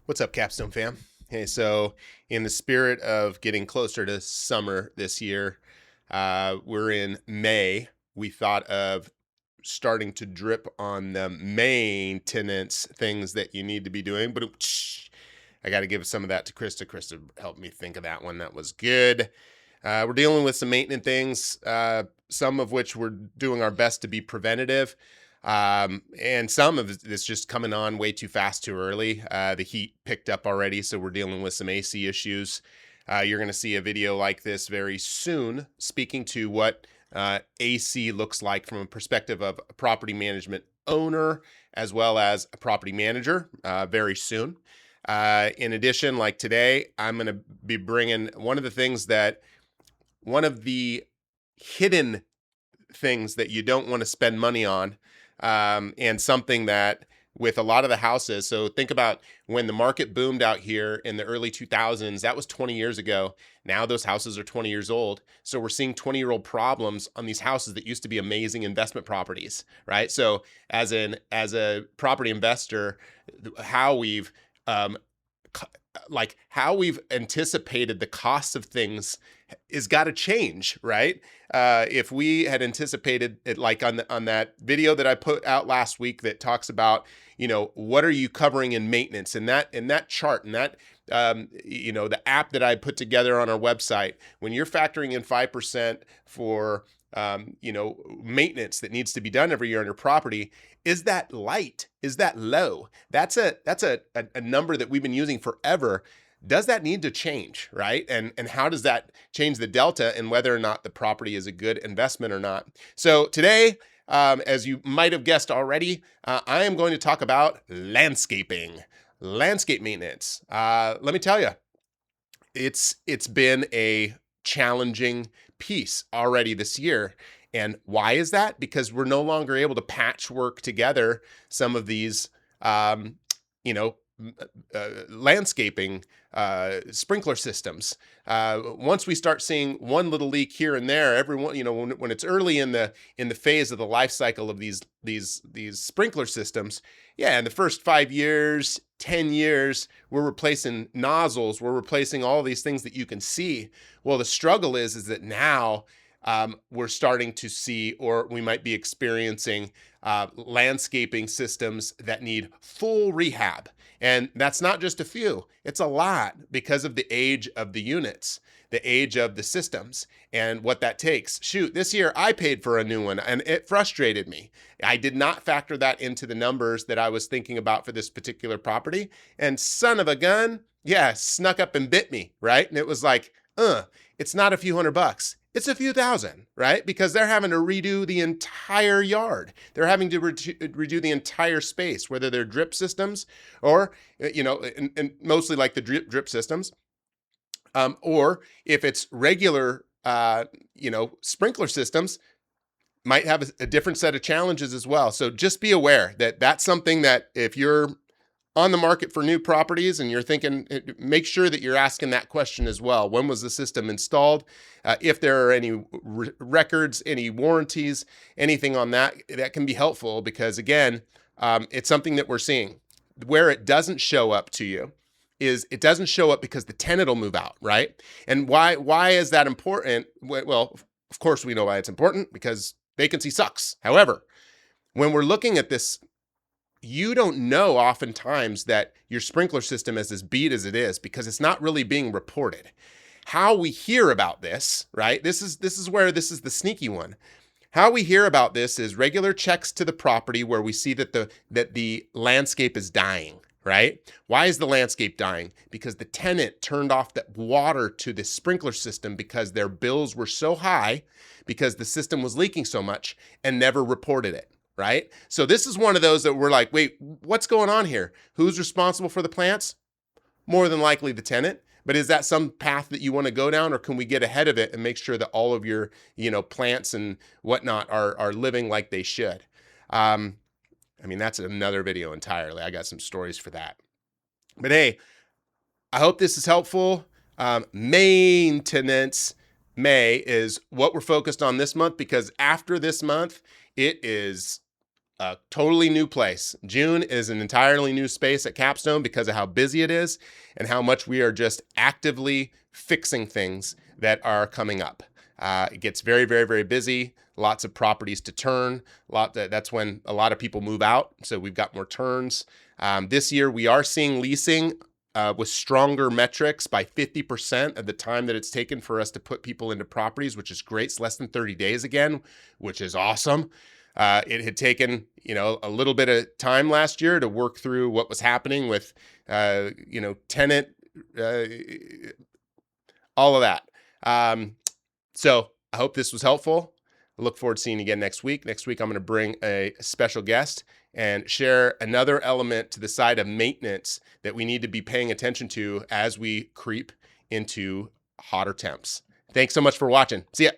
What's up, Capstone fam? Hey, so in the spirit of getting closer to summer this year, we're in May. We thought of starting to drip on the maintenance things that you need to be doing, but I got to give some of that to Krista. Krista helped me think of that one. That was good. We're dealing with some maintenance things, some of which we're doing our best to be preventative. And some of it's just coming on way too fast, too early. The heat picked up already, so we're dealing with some AC issues. You're going to see a video like this very soon, speaking to what AC looks like from a perspective of a property management owner as well as a property manager very soon. In addition, like today, I'm going to be bringing one of the hidden things that you don't want to spend money on, and something that with a lot of the houses. So think about when the market boomed out here in the early 2000s, that was 20 years ago. Now those houses are 20 years old. So we're seeing 20-year-old problems on these houses that used to be amazing investment properties, right? So as a property investor, how we've how we've anticipated the cost of things is got to change, right? If we had anticipated it, like on that video that I put out last week that talks about, what are you covering in maintenance, and that chart and that the app that I put together on our website, when you're factoring in 5% for maintenance that needs to be done every year on your property, is that light? Is that low? That's a number that we've been using forever. Does that need to change, right? And how does that change the delta and whether or not the property is a good investment or not? So today, as you might have guessed already, I am going to talk about landscape maintenance. Let me tell you, it's been a challenging piece already this year. And why is that? Because we're no longer able to patchwork together some of these, landscaping sprinkler systems. Once we start seeing one little leak here and there, everyone, when it's early in the phase of the life cycle of these sprinkler systems, yeah, in the first 5 years, 10 years, we're replacing nozzles, we're replacing all these things that you can see. Well, the struggle is that now we're starting to see, or we might be experiencing landscaping systems that need full rehab. And that's not just a few, it's a lot because of the age of the units, the age of the systems, and what that takes. Shoot, this year I paid for a new one and it frustrated me. I did not factor that into the numbers that I was thinking about for this particular property. And son of a gun, yeah, snuck up and bit me, right? And it was like, it's not a few $100. It's a few thousand, right? Because they're having to redo the entire yard. They're having to redo the entire space, whether they're drip systems or, and mostly like the drip systems, or if it's regular, sprinkler systems, might have a different set of challenges as well. So just be aware that that's something that if you're on the market for new properties and you're thinking, make sure that you're asking that question as well. When was the system installed? If there are any records, any warranties, anything on that, that can be helpful because again, it's something that we're seeing. Where it doesn't show up to you is it doesn't show up because the tenant will move out, right? And why is that important? Well, of course we know why it's important, because vacancy sucks. However, when we're looking at this, you don't know oftentimes that your sprinkler system is as beat as it is because it's not really being reported. How we hear about this, right? This is where this is the sneaky one. How we hear about this is regular checks to the property where we see that the landscape is dying, right? Why is the landscape dying? Because the tenant turned off the water to the sprinkler system because their bills were so high because the system was leaking so much and never reported it. Right? So this is one of those that we're like, wait, what's going on here? Who's responsible for the plants? More than likely the tenant. But is that some path that you want to go down, or can we get ahead of it and make sure that all of your, plants and whatnot are living like they should? That's another video entirely. I got some stories for that. But hey, I hope this is helpful. Maintenance May is what we're focused on this month, because after this month, it is a totally new place. June is an entirely new space at Capstone because of how busy it is and how much we are just actively fixing things that are coming up. It gets very, very, very busy. Lots of properties to turn. That's when a lot of people move out. So we've got more turns. This year we are seeing leasing with stronger metrics by 50% of the time that it's taken for us to put people into properties, which is great. It's less than 30 days again, which is awesome. It had taken, a little bit of time last year to work through what was happening with, tenant, all of that. So I hope this was helpful. I look forward to seeing you again next week. Next week, I'm going to bring a special guest and share another element to the side of maintenance that we need to be paying attention to as we creep into hotter temps. Thanks so much for watching. See ya.